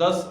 10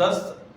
10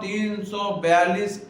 342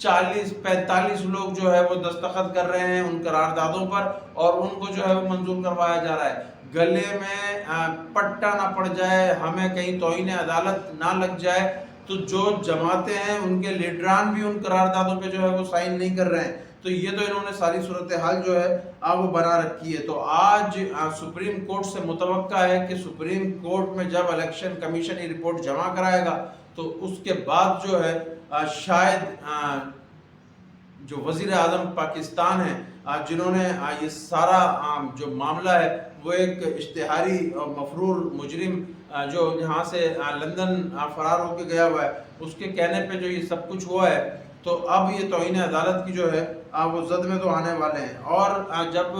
40-45 لوگ جو ہے وہ دستخط کر رہے ہیں ان قراردادوں پر اور ان کو جو ہے وہ منظور کروایا جا رہا ہے. گلے میں پٹا نہ پڑ جائے, ہمیں کہیں توہین عدالت نہ لگ جائے, تو جو جماعتیں ہیں ان کے لیڈران بھی ان قراردادوں پہ جو ہے وہ سائن نہیں کر رہے ہیں. تو یہ تو انہوں نے ساری صورتحال جو ہے وہ بنا رکھی ہے. تو آج سپریم کورٹ سے متوقع ہے کہ سپریم کورٹ میں جب الیکشن کمیشن یہ رپورٹ جمع کرائے گا تو اس کے بعد جو ہے شاید جو وزیر اعظم پاکستان ہیں جنہوں نے یہ سارا جو معاملہ ہے وہ ایک اشتہاری اور مفرور مجرم جو یہاں سے لندن فرار ہو کے گیا ہوا ہے اس کے کہنے پہ جو یہ سب کچھ ہوا ہے, تو اب یہ توہین عدالت کی جو ہے وہ زد میں تو آنے والے ہیں. اور جب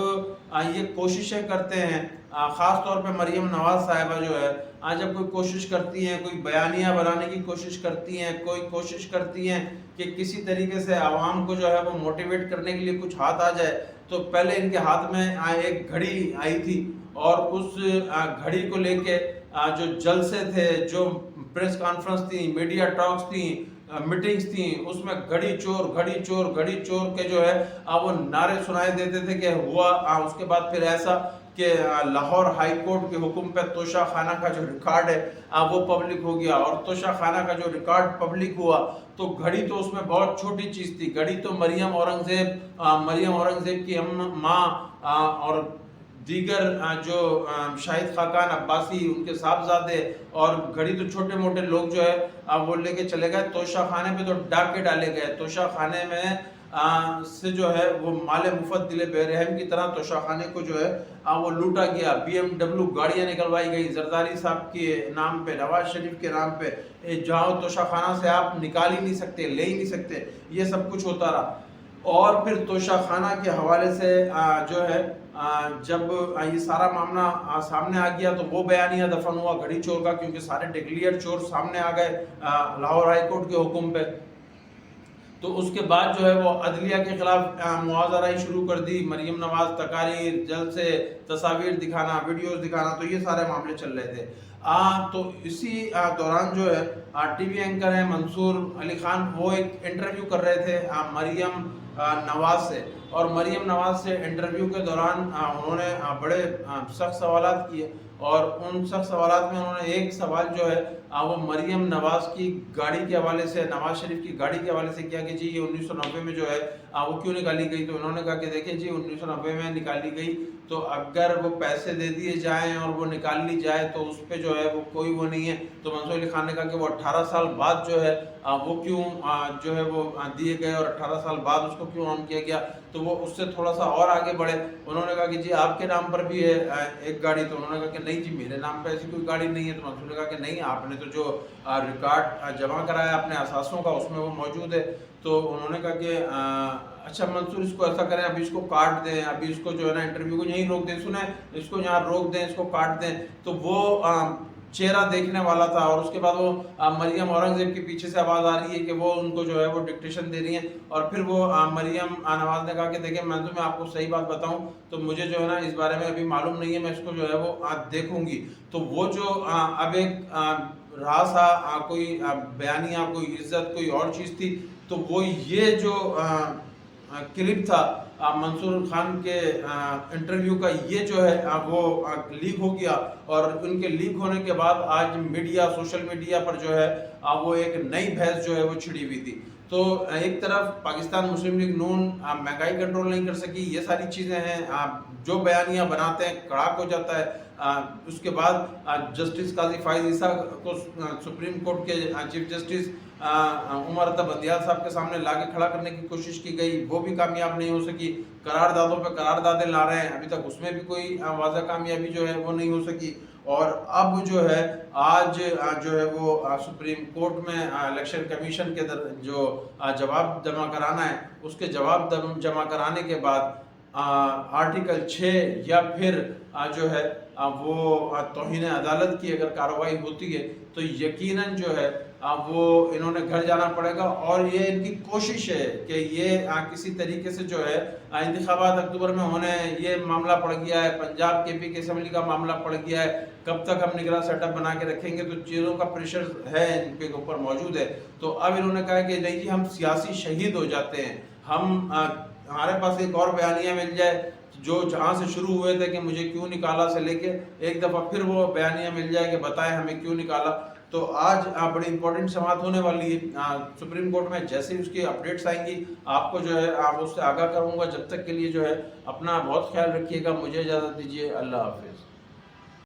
یہ کوششیں کرتے ہیں, خاص طور پہ مریم نواز صاحبہ جو ہے جب کوئی کوشش کرتی ہیں, کوئی بیانیہ بنانے کی کوشش کرتی ہیں, کوئی کوشش کرتی ہیں کہ کسی طریقے سے عوام کو جو ہے وہ موٹیویٹ کرنے کے لیے کچھ ہاتھ آ جائے, تو پہلے ان کے ہاتھ میں ایک گھڑی آئی تھی اور اس گھڑی کو لے کے جو جلسے تھے, جو پریس کانفرنس تھی, میڈیا ٹاکس تھیں, میٹنگز تھیں, اس میں گھڑی چور گھڑی چور گھڑی چور کے جو ہے وہ نعرے سنائے دیتے تھے کہ ہوا. اس کے بعد پھر ایسا کہ لاہور ہائی کورٹ کے حکم پہ توشہ خانہ کا جو ریکارڈ ہے وہ پبلک ہو گیا, اور توشہ خانہ کا جو ریکارڈ پبلک ہوا تو گھڑی تو اس میں بہت چھوٹی چیز تھی. گھڑی تو مریم اورنگزیب کی ماں اور دیگر جو شاہد خاقان عباسی ان کے صاحبزادے, اور گھڑی تو چھوٹے موٹے لوگ جو ہے وہ لے کے چلے گئے. توشہ خانے پہ تو ڈاکے ڈالے گئے, توشہ خانے میں سے جو ہے وہ مال مفت دل بے رحم کی طرح توشہ خانے کو جو ہے وہ لوٹا گیا. BMW گاڑیاں نکلوائی گئی زرداری صاحب کے نام پہ, نواز شریف کے نام پہ, جہاں توشہ خانہ سے آپ نکال ہی نہیں سکتے, لے ہی نہیں سکتے, یہ سب کچھ ہوتا رہا. اور پھر توشہ خانہ کے حوالے سے جو ہے جب یہ سارا معاملہ سامنے آ گیا تو وہ بیانیہ دفن ہوا گھڑی چور کا, کیونکہ سارے ڈکلیئر چور سامنے آ گئے لاہور ہائی کورٹ کے حکم پہ. تو اس کے بعد جو ہے وہ عدلیہ کے خلاف مواضعرائی شروع کر دی, مریم نواز تقاریر, جلسے, تصاویر دکھانا, ویڈیوز دکھانا, تو یہ سارے معاملے چل رہے تھے. تو اسی دوران جو ہے ٹی وی اینکر ہیں منصور علی خان, وہ ایک انٹرویو کر رہے تھے مریم نواز سے, اور مریم نواز سے انٹرویو کے دوران انہوں نے بڑے سخت سوالات کیے, اور ان سخت سوالات میں انہوں نے ایک سوال جو ہے وہ مریم نواز کی گاڑی کے حوالے سے, نواز شریف کی گاڑی کے حوالے سے کیا کہ جی یہ 1990 میں جو ہے وہ کیوں نکالی گئی. تو انہوں نے کہا کہ دیکھیں جی 1990 میں نکالی گئی تو اگر وہ پیسے دے دیے جائیں اور وہ نکال لی جائے تو اس پہ جو ہے وہ کوئی وہ نہیں ہے. تو منصور علی خان نے کہا کہ وہ 18 سال بعد جو ہے وہ کیوں جو ہے وہ دیے گئے, اور 18 سال بعد اس کو کیوں آن کیا گیا. تو وہ اس سے تھوڑا سا اور آگے بڑھے, انہوں نے کہا کہ جی آپ کے نام پر بھی ہے ایک گاڑی. تو انہوں نے کہا کہ نہیں جی میرے نام پہ ایسی کوئی گاڑی نہیں ہے. تو منصور نے کہا کہ نہیں, آپ نے تو جو ریکارڈ جمع کرایا اپنے اثاثوں کا اس میں وہ موجود ہے. تو انہوں نے کہا کہ اچھا منصور اس کو ایسا کریں, ابھی اس کو کاٹ دیں, ابھی اس کو جو ہے نا انٹرویو کو یہیں روک دیں, سنیں اس کو یہاں روک دیں, اس کو کاٹ دیں. تو وہ چہرہ دیکھنے والا تھا, اور اس کے بعد وہ مریم اورنگزیب کے پیچھے سے آواز آ رہی ہے کہ وہ ان کو جو ہے وہ ڈکٹیشن دے رہی ہیں. اور پھر وہ مریم نواز نے کہا کہ دیکھیں میں تمہیں آپ کو صحیح بات بتاؤں تو مجھے جو ہے نا اس بارے میں ابھی معلوم نہیں ہے, میں اس کو جو ہے وہ دیکھوں گی. تو وہ جو اب ایک رہا سا کوئی بیانیہ, کوئی عزت, کوئی اور چیز تھی, تو وہ یہ جو کلپ تھا منصور خان کے انٹرویو کا, یہ جو ہے وہ لیک ہو گیا. اور ان کے لیک ہونے کے بعد آج میڈیا, سوشل میڈیا پر جو ہے وہ ایک نئی بحث جو ہے وہ چھڑی ہوئی تھی. تو ایک طرف پاکستان مسلم لیگ نون مہنگائی کنٹرول نہیں کر سکی, یہ ساری چیزیں ہیں, جو بیانیہ بناتے ہیں کڑاک ہو جاتا ہے. اس کے بعد جسٹس قاضی فائز عیسیٰ کو سپریم کورٹ کے چیف جسٹس عمر اتب بندیال صاحب کے سامنے لا کے کھڑا کرنے کی کوشش کی گئی, وہ بھی کامیاب نہیں ہو سکی. قراردادوں پہ قراردادیں لا رہے ہیں, ابھی تک اس میں بھی کوئی واضح کامیابی جو ہے وہ نہیں ہو سکی. اور اب جو ہے آج جو ہے وہ سپریم کورٹ میں الیکشن کمیشن کے جو جواب جمع کرانا ہے, اس کے جواب جمع کرانے کے بعد آرٹیکل 6 یا پھر جو ہے وہ توہین عدالت کی اگر کارروائی ہوتی ہے تو یقیناً جو ہے وہ انہوں نے گھر جانا پڑے گا، اور یہ ان کی کوشش ہے کہ یہ کسی طریقے سے جو ہے انتخابات اکتوبر میں ہونے ہیں، یہ معاملہ پڑ گیا ہے، پنجاب کے پی کے اسمبلی کا معاملہ پڑ گیا ہے، کب تک ہم نگراں سیٹ اپ بنا کے رکھیں گے، تو چیزوں کا پریشر ہے ان کے اوپر موجود ہے۔ تو اب انہوں نے کہا کہ نہیں جی ہم سیاسی شہید ہو جاتے ہیں، ہمارے پاس ایک اور بیانیہ مل جائے جو جہاں سے شروع ہوئے تھے کہ مجھے کیوں نکالا سے لے کے ایک دفعہ پھر وہ بیانیہ مل جائے کہ بتائیں ہمیں کیوں نکالا۔ تو آج بڑی امپورٹنٹ سماعت ہونے والی ہے سپریم کورٹ میں، جیسے ہی اس کی اپڈیٹس آئیں گی آپ کو جو ہے آپ اس سے آگاہ کروں گا۔ جب تک کے لیے جو ہے اپنا بہت خیال رکھیے گا، مجھے اجازت دیجیے، اللہ حافظ۔